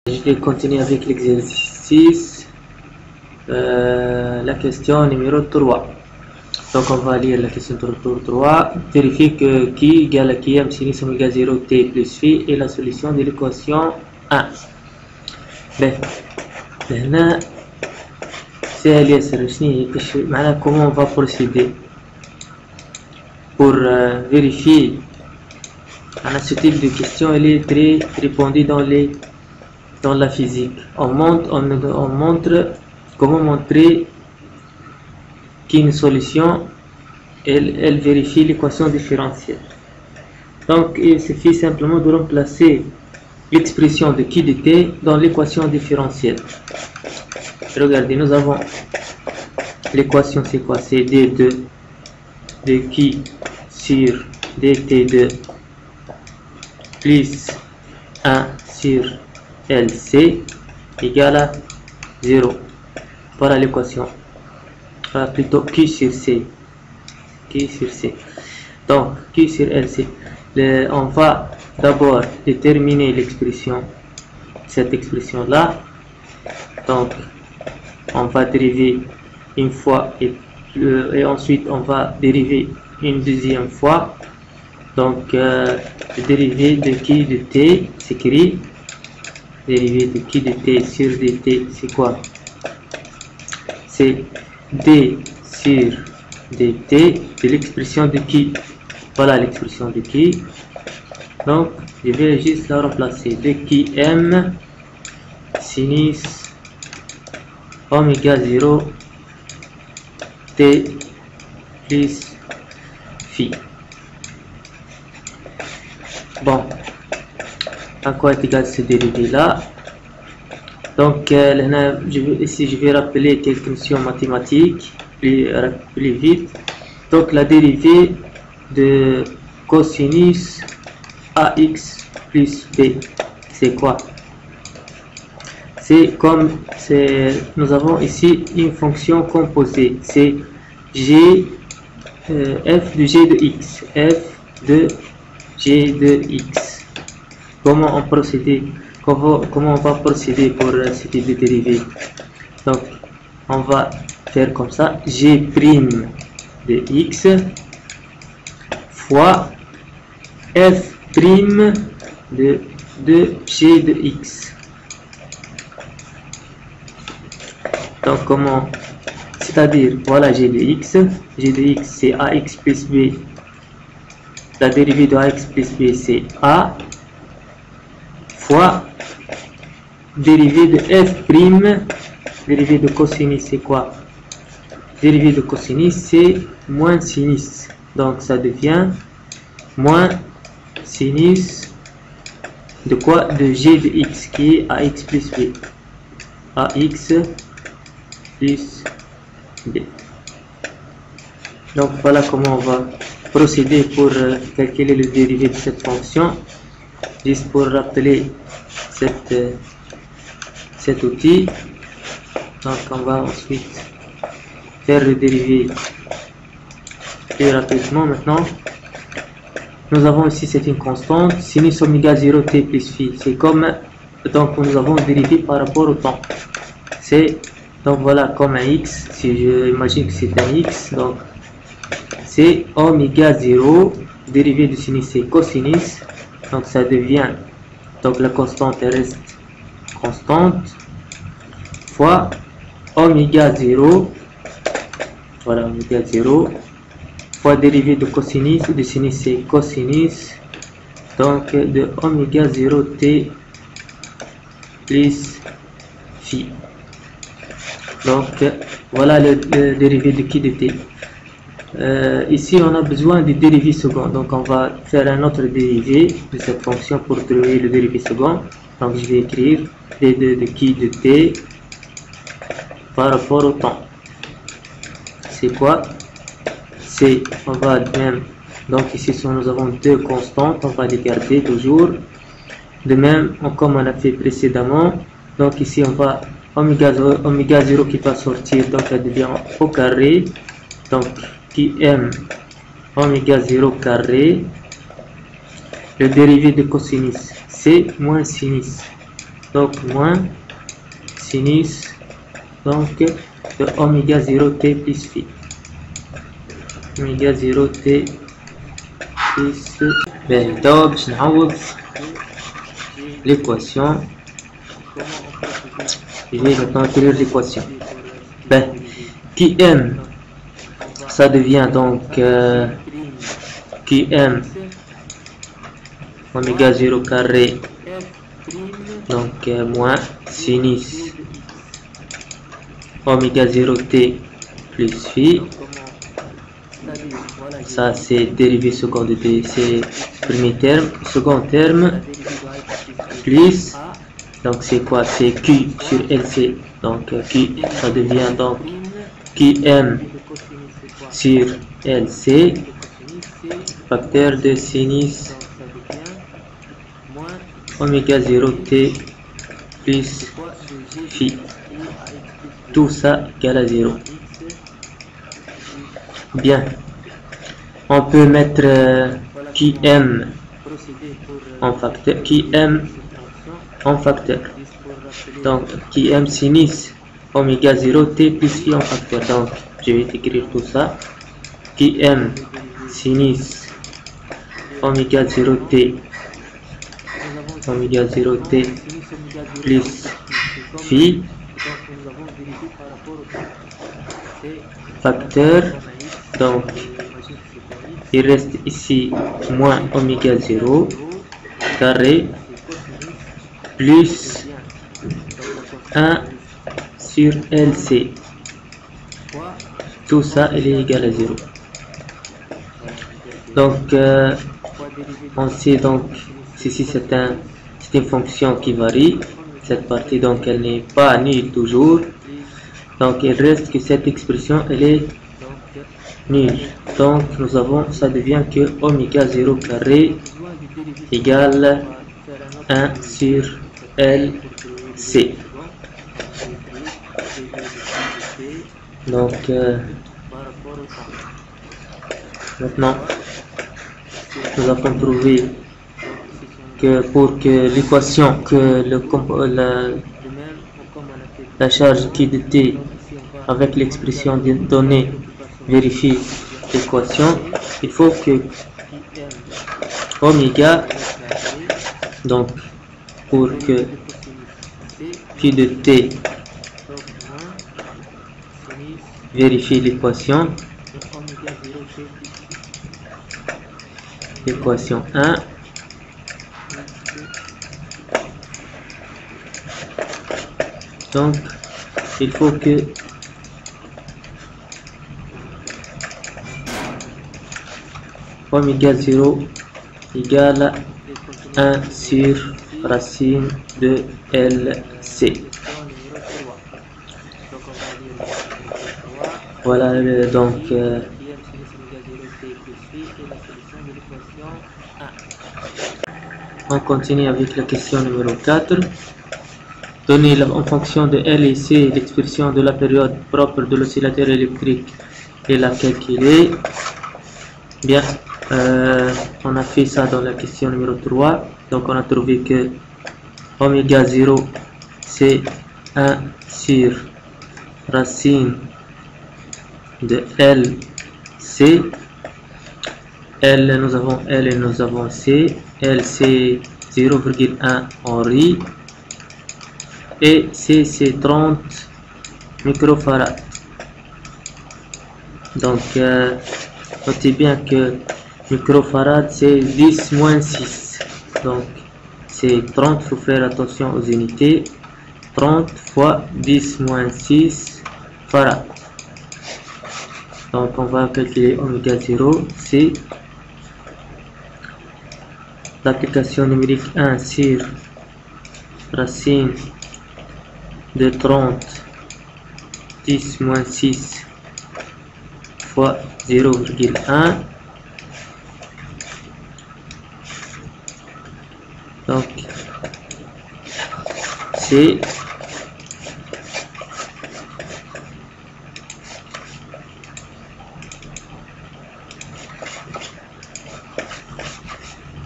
Je vais continuer avec l'exercice. La question numéro 3. Donc on va lire la question numéro 3. Vérifier que qui égale à qui m sinus oméga 0 t plus phi est la solution de l'équation 1. هنا سهل ياسر. comment on va procéder pour vérifier ce type de question. Elle est très répandue dans la physique. On montre comment montrer qu'une solution elle vérifie l'équation différentielle. Donc il suffit simplement de remplacer l'expression de qui de t dans l'équation différentielle. Regardez, nous avons l'équation, c'est quoi? C'est d2 de qui sur dt2 plus 1 sur LC égale à 0. Voilà l'équation. Plutôt Q sur C. Donc Q sur LC. On va d'abord déterminer l'expression, cette expression là. Donc on va dériver une fois et ensuite on va dériver une deuxième fois. Donc le dérivé de qui de t s'écrit dérivé de qui de t sur dt, c'est quoi? C'est d sur dt de l'expression de qui. Voilà l'expression de qui. Donc je vais juste la remplacer de qui m sinus oméga 0 t plus phi. Bon, à quoi est égal ce dérivé là? Donc ici je vais rappeler quelques notions mathématiques plus vite. Donc la dérivée de cosinus ax plus b, c'est quoi? C'est comme nous avons ici une fonction composée, c'est g f de g de x, f de g de x. Comment on va procéder pour ce type de dérivée? Donc on va faire comme ça, g' de x fois f' de g de x. Donc comment? C'est-à-dire voilà g de x c'est ax plus b, la dérivée de ax plus b c'est a, fois dérivée de f', dérivée de cosinus c'est quoi? Dérivée de cosinus c'est moins sinus, donc ça devient moins sinus de quoi? De g de x qui est ax plus b, ax plus b. Donc voilà comment on va procéder pour calculer le dérivé de cette fonction. Juste pour rappeler cet outil. Donc on va ensuite faire le dérivé plus rapidement. Maintenant nous avons ici, c'est une constante, sinus oméga 0 t plus phi. C'est comme, donc nous avons dérivé par rapport au temps. Donc voilà, comme un x, si je imagine que c'est un x, donc c'est oméga 0, dérivé de sinus c'est cosinus, donc ça devient, donc la constante elle reste constante, fois oméga 0, voilà oméga 0, fois dérivé de cosinus, de sinus c'est cosinus, donc de oméga 0 t plus phi. Donc voilà le dérivé de qui de t. Ici on a besoin du dérivé second, donc on va faire un autre dérivé de cette fonction pour trouver le dérivé second. Donc je vais écrire d2 de qui de t par rapport au temps. C'est quoi? C'est, on va même, donc ici nous avons deux constantes, on va les garder toujours. De même, comme on a fait précédemment, donc ici on va oméga 0 qui va sortir, donc ça devient au carré, donc qui m oméga 0 carré, le dérivé de cosinus c'est moins sinus, Donc moins sinus donc de oméga 0t plus phi. Oméga 0t plus ben donc je n'envoie l'équation. Je vais maintenant écrire l'équation. Ben Qm ça devient donc Qm oméga 0 carré donc moins sinus oméga 0t plus phi. Ça c'est dérivé seconde de c'est premier terme, second terme plus donc c'est quoi, c'est Q sur LC, donc Q ça devient donc Qm sur LC facteur de sinus oméga 0t plus phi, tout ça égale à 0. Bien, on peut mettre Qm en facteur, Qm en facteur, donc Qm sinus oméga 0t plus phi en facteur, donc je vais écrire tout ça, Qm sinus oméga 0t plus phi facteur, donc il reste ici moins oméga 0 carré plus 1 sur LC, tout ça il est égal à 0. Donc on sait donc ceci c'est une fonction qui varie, cette partie donc elle n'est pas nulle toujours, donc il reste que cette expression elle est nulle, donc nous avons, ça devient que oméga 0 carré égale 1 sur LC. Donc maintenant nous avons trouvé que pour que l'équation, que la charge qui de t avec l'expression donnée vérifie l'équation, il faut que oméga, donc pour que q de t vérifie l'équation 1, donc il faut que oméga 0 égale 1 sur racine de LC. Voilà donc on continue avec la question numéro 4. Donner en fonction de L et C l'expression de la période propre de l'oscillateur électrique et la calculer. Bien, on a fait ça dans la question numéro 3. Donc on a trouvé que oméga 0 c'est 1 sur racine de LC. L nous avons L et nous avons C. L c'est 0,1 Henri et C c'est 30 microfarad. Donc notez bien que microfarad c'est 10 moins 6, donc c'est 30, il faut faire attention aux unités, 30 fois 10 moins 6 farad. Donc on va calculer oméga 0, c'est l'application numérique 1 sur racine de 30 10 moins 6 fois 0,1, donc c'est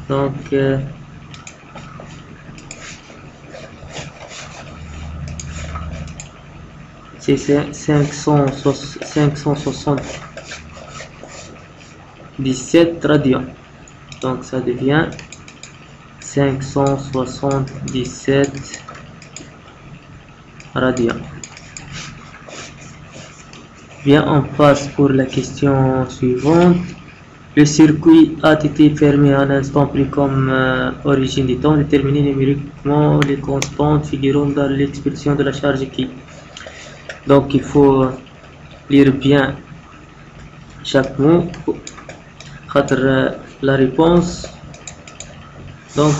donc c'est 577 radians. Donc ça devient 577 radians. Bien, on passe pour la question suivante. Le circuit a été fermé à un instant pris comme origine du temps. Déterminer numériquement les constantes figurant dans l'expression de la charge qui. Donc il faut lire bien chaque mot. La réponse. Donc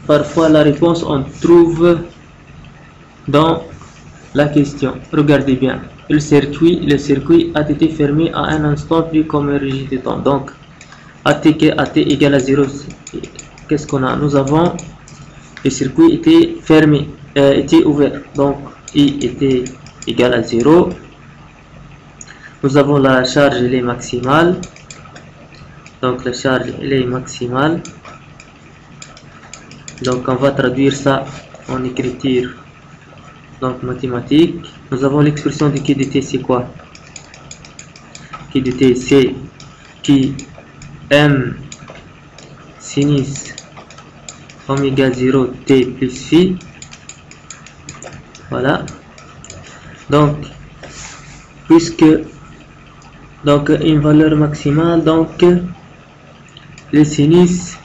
parfois la réponse on trouve dans la question. Regardez bien. Le circuit a été fermé à un instant pris comme origine du temps. Donc AT égale à 0. Qu'est-ce qu'on a? Nous avons le circuit était fermé, était ouvert. Donc I était égal à 0. Nous avons la charge, elle est maximale. Donc la charge, elle est maximale. Donc on va traduire ça en écriture. Donc mathématiques. Nous avons l'expression de Q dt, c'est quoi? Q dt c'est Q M sinus oméga 0 t plus phi. Voilà. Donc puisque donc une valeur maximale, donc le sinus,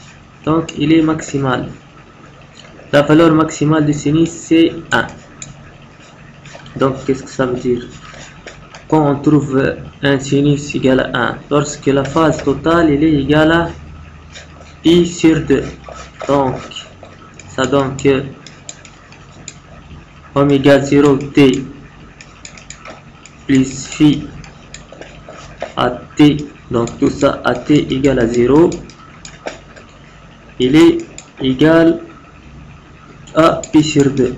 donc il est maximal. La valeur maximale du sinus c'est 1. Donc qu'est-ce que ça veut dire? Quand on trouve un sinus égal à 1, lorsque la phase totale elle est égale à pi sur 2, donc ça donne que oméga 0 t plus phi à t, donc tout ça à t égale à 0, il est égal à pi sur 2.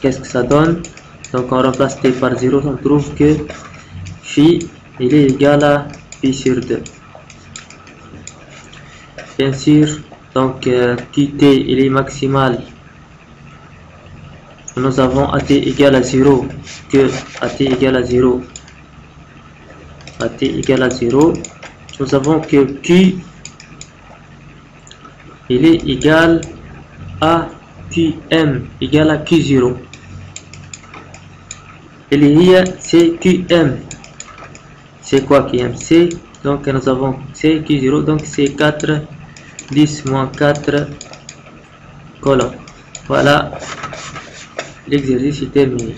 Qu'est-ce que ça donne? Donc on remplace t par 0, on trouve que phi il est égal à pi sur 2. Bien sûr, donc QT il est maximal. Nous avons AT égale à 0, que AT égale à 0. AT égale à 0. Nous avons que Q il est égal à QM égale à Q0. Et hier c'est QM. C'est quoi QM? C'est donc nous avons c'est Q0, donc c'est 4 10 moins 4 colonnes. Voilà, l'exercice est terminé.